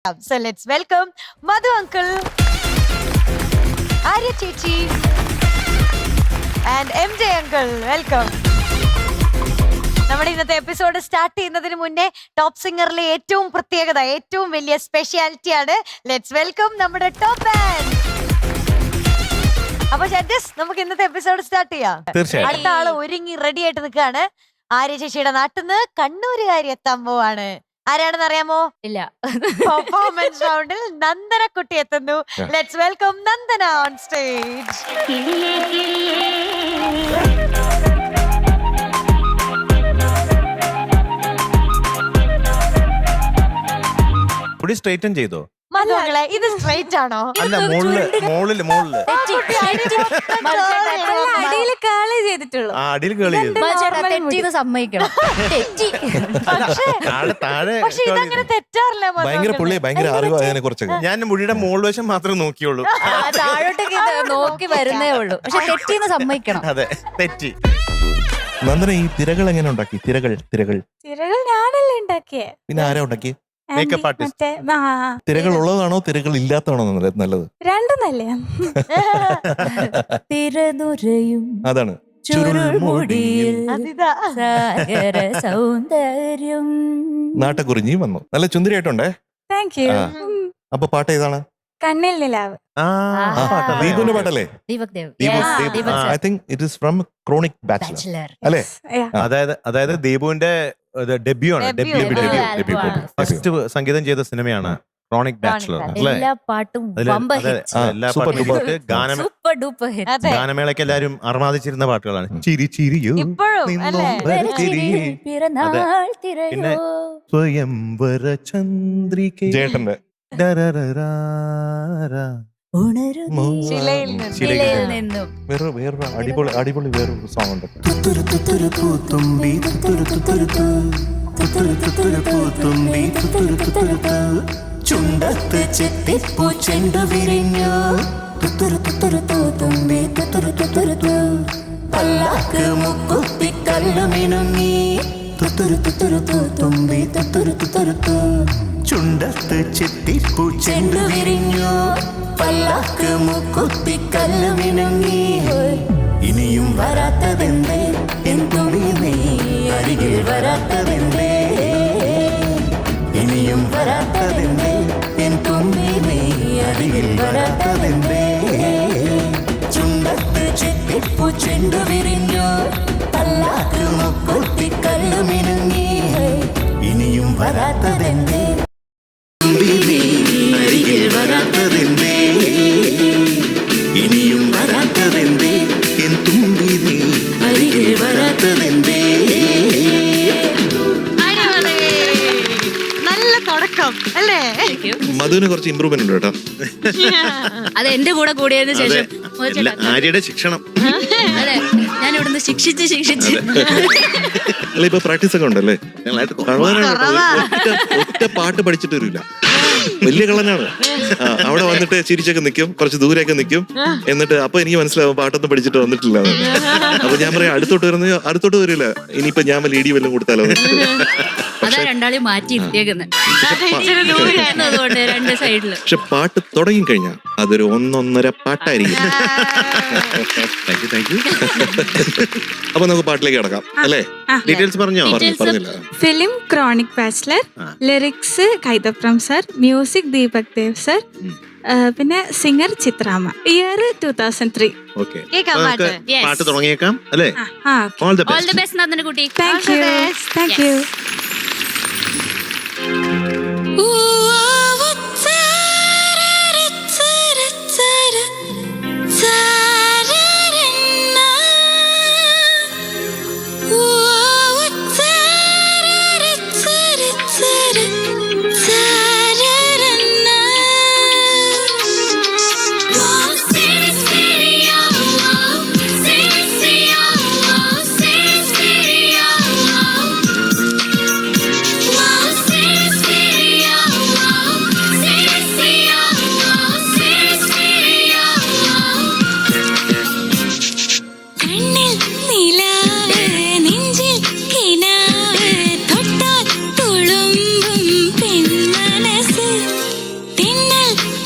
So let's welcome Madhu uncle, Arya Chechi and MJ uncle. Welcome. നമ്മുടെ ഇന്നത്തെ episode start ചെയ്യുന്നതിന് മുന്നേ top സിംഗറിലെ ഏറ്റവും പ്രത്യേകത, ഏറ്റവും വലിയ സ്പെഷ്യാലിറ്റി ആണ്. ലെറ്റ്സ് വെൽക്കം നമ്മുടെ ടോപ്പ് ബാൻഡ്. അപ്പൊ ജഡ്ജസ്, നമുക്ക് ഇന്നത്തെ എപ്പിസോഡ് സ്റ്റാർട്ട് ചെയ്യാം. അടുത്ത ആള് ഒരുങ്ങി റെഡി ആയിട്ട് നിൽക്കുകയാണ്. ആര്യ ചേച്ചിയുടെ നാട്ടിൽ നിന്ന് കണ്ണൂരുകാരി എത്താൻ പോവാണ്. ആരാണെന്ന് അറിയാമോ? ഇല്ല. പെർഫോമൻസ് റൗണ്ടിൽ നന്ദന കുട്ടി എത്തുന്നു. Let's welcome Nandana on stage. മുടി സ്ട്രൈറ്റൻ ചെയ്തോ? മധുമകളെ, ഇത് സ്ട്രൈറ്റ് ആണോ? അല്ല, മോളില് അടിയിൽ കേളി ചെയ്തിട്ടുള്ളൂ. അടിയിൽ കേളി ചെയ്തു. തെറ്റിന്ന് സമ്മതിക്കണം. തെറ്റി. പക്ഷെ ഇതങ്ങനെ തെറ്റാറില്ല. ഭയങ്കര പുള്ളി, ഭയങ്കര അറിവ് അതിനെ കുറിച്ചൊക്കെ. ഞാൻ മുടിയുടെ മോൾ വശം മാത്രമേ നോക്കിയുള്ളൂ. താഴോട്ടേക്ക് നോക്കി വരുന്നേ ഉള്ളൂ. പക്ഷെ തെറ്റിന്ന് സമ്മതിക്കണം. അതെ, തെറ്റി. നന്ദന, ഈ തിരകൾ എങ്ങനെ ഉണ്ടാക്കി? തിരകൾ ഞാനല്ലേ ഉണ്ടാക്കിയേ. പിന്നെ ആരാ ഉണ്ടാക്കി? Makeup artist. തിരകൾ ഉള്ളതാണോ തിരകൾ ഇല്ലാത്തതാണോ നല്ലത്? രണ്ടും നല്ലേ. തിരനുരയും അതാണ് ചുരുൾമുടിയിൽ സാഗര സൗന്ദര്യം. നാട്ടക്കുറിഞ്ഞി വന്നു. നല്ല ചുന്ദരിയായിട്ടുണ്ടേ. Thank you. അപ്പൊ പാട്ട് ഏതാണ്? കണ്ണിൽ നിലാവ്. ദീപുവിന്റെ പാട്ടല്ലേ? Deepak Dev. I think it is from chronic bachelor അല്ലേ? അതായത് ദീപുവിന്റെ ഡെബ്യൂ ആണ്. ഫസ്റ്റ് സംഗീതം ചെയ്ത സിനിമയാണ് ക്രോണിക് ബാച്ചിലർ. എല്ലാ പാട്ടും സൂപ്പർ ഡൂപ്പർ ഹിറ്റ്. ഗാനമേളയ്ക്ക് എല്ലാരും അർമാദിച്ചിരുന്ന പാട്ടുകളാണ്. ചിരി ചിരിയോ പിന്നെ സ്വയംവര ചന്ദ്രിക ചേട്ടന്റെ വേറൊരു അടിപൊളി വേറൊരു സോങ് ഉണ്ട്. ചുണ്ടത്ത് ചെത്തിപ്പൂ ചെണ്ടു വിരിഞ്ഞു പല്ലാക്ക് മുക്കുത്തി കല്ലുമിനുങ്ങി ചുണ്ടത്ത് ചെത്തിപ്പൂ ചെണ്ടു വിരിഞ്ഞു പല്ലാക്ക് മുക്കുത്തി കല്ലുമിനുങ്ങി ഇനിയും വരാത്തതെന്തേ എൻ തുണി നീ അരികിൽ വരാത്തതെന്തേ ഇനിയും വരാത്തതെന്തേ എൻ തുമ്പി നീ അരികിൽ വരാത്തതെന്തേ ചുണ്ടത്ത് ചെത്തിപ്പൂ ചെണ്ടു വിരിഞ്ഞു പല്ലാക്ക് മുക്കുത്തി കല്ലുമിനുങ്ങി ഇനിയും വരാത്തതെന്തേ തുമ്പി നീ അരികിൽ വരാത്തതെന്തേ ഇനിയും വരാത്തതെന്തേ എൻ തുമ്പി നീ അരികിൽ വരാത്തതെന്തേ. അല്ലേ? മധുവിന് കുറച്ച് ഇമ്പ്രൂവ്മെന്റ് ഉണ്ട് കേട്ടോ. അത് എന്റെ കൂടെ കൂടിയതിനു ശേഷം ആര്യയുടെ ശിക്ഷണം. അതെ, ഞാൻ ഇവിടുന്ന് ശിക്ഷിച്ച് ഇപ്പൊ പ്രാക്ടീസ് ഒക്കെ ഉണ്ടല്ലേ? ഒറ്റ പാട്ട് പഠിച്ചിട്ട് വരില്ല. വലിയ കള്ളനാണ്. അവിടെ വന്നിട്ട് ചിരിച്ചൊക്കെ നിൽക്കും, കുറച്ച് ദൂരെയൊക്കെ നിൽക്കും. എന്നിട്ട് അപ്പൊ എനിക്ക് മനസ്സിലാവും പാട്ടൊന്നും പഠിച്ചിട്ട് വന്നിട്ടില്ല. അപ്പൊ ഞാൻ പറയാം അടുത്തോട്ട് വരില്ല. ഇനിയിപ്പൊ ഞാൻ ലീഡി വല്ലതും കൊടുത്താലോ? രണ്ടാളെയും മാറ്റി രണ്ട് സൈഡില്. പക്ഷെ പാട്ട് തുടങ്ങി കഴിഞ്ഞാൽ അതൊരു ഒന്നൊന്നര പാട്ടായിരിക്കും. Thank you. അപ്പൊ നമുക്ക് പാട്ടിലേക്ക് കിടക്കാം അല്ലേ? ഡീറ്റെയിൽസ് പറഞ്ഞില്ല. Film chronic bachelor, lyrics Kaithapram sir, music Deepak Dev sir, പിന്നെ സിംഗർ ചിത്രാമ്മ. ഇയർ 2003. ഓക്കെ, പാട്ട് തുടങ്ങിയേക്കാം അല്ലേ? ഓൾ ദി ബെസ്റ്റ് നന്ദന കുട്ടി. Thank you.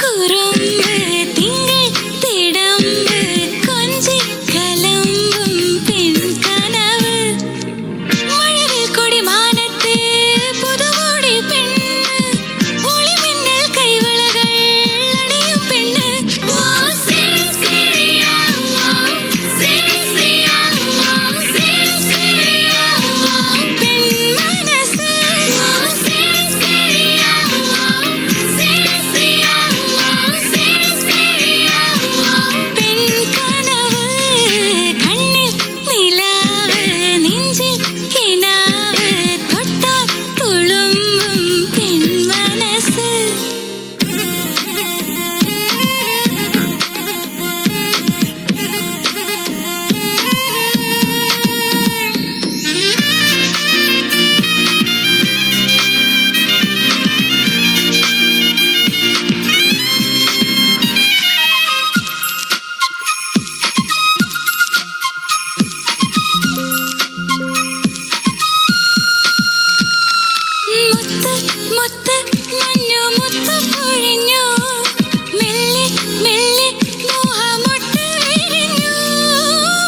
കുറുമ്പ് തിങ്കൾ തിടമ്പ് കൊഞ്ചി കലമ്പും പെൺകനവ് മഴവിൽ കൊടിമാനത്ത് പുതുമോടി പെണ്ണ് ഒളിമിന്നൽ കൈവളകൾ അണിയും പെണ്ണ് മുത്ത് മഞ്ഞു മുത്ത് പൊഴിഞ്ഞു മെല്ലെ മെല്ലെ മോഹമൊട്ട് വിരിഞ്ഞു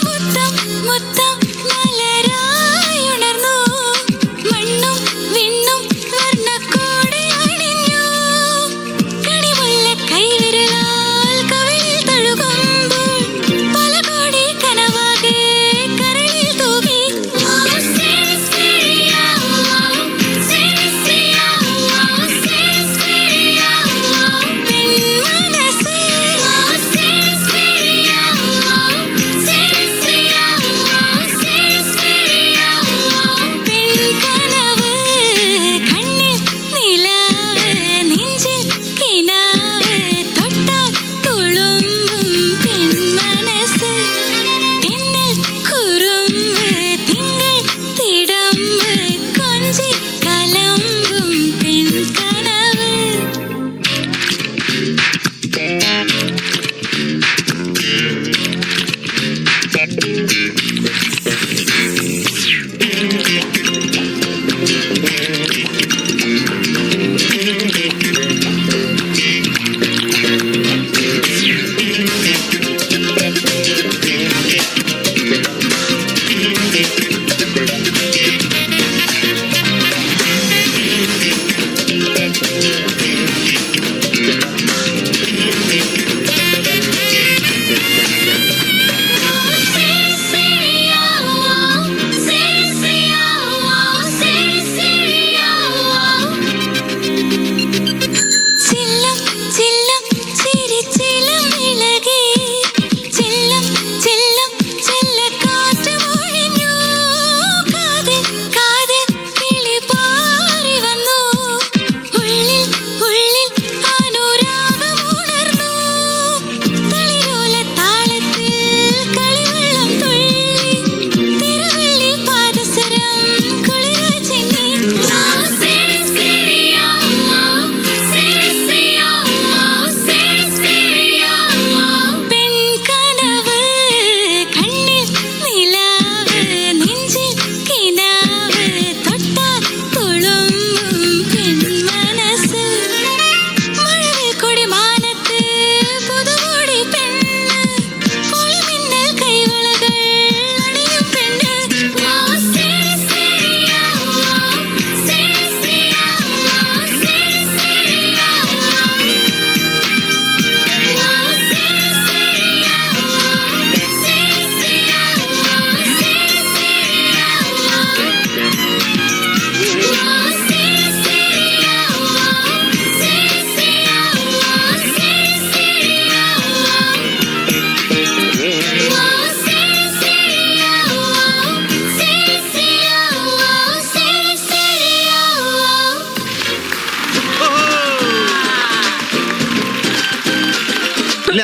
മുത്തം മുത്തം മലരായി ഉണർന്നു മണ്ണും വിണ്ണും വർണ്ണക്കോടി അണിഞ്ഞു കണിമുല്ല കൈവിരലാൽ കവിളിൽ തഴുകുമ്പോൾ പല കോടി കനവാകെ കരളിൽ തൂകി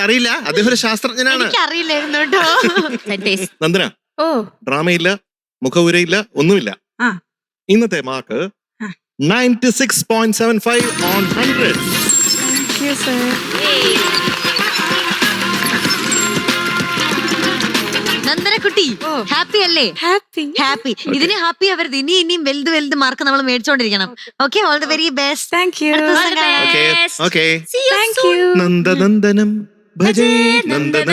അറിയില്ല, അദ്ദേഹം ഒരു ശാസ്ത്രജ്ഞനാണ്. എനിക്കറിയില്ലായിരുന്നു കേട്ടോ. നന്ദന, ഓ ഡ്രാമയില്ല, മുഖവുരയില്ല, ഒന്നുമില്ല. ആ. ഇന്നത്തെ mark 96.75 on 100. Thank you sir. Nandana കുട്ടി ഹാപ്പി അല്ലേ? ഹാപ്പി. ഹാപ്പി. ഇതിന് ഹാപ്പി ആവരുത്. ഇനിയും വലുത് മാർക്ക് നമ്മൾ മേടിച്ചോണ്ടിരിക്കണം. Okay, all the very best. Thank you. Okay okay thank you. നന്ദനന്ദനം ഭജേ നന്ദന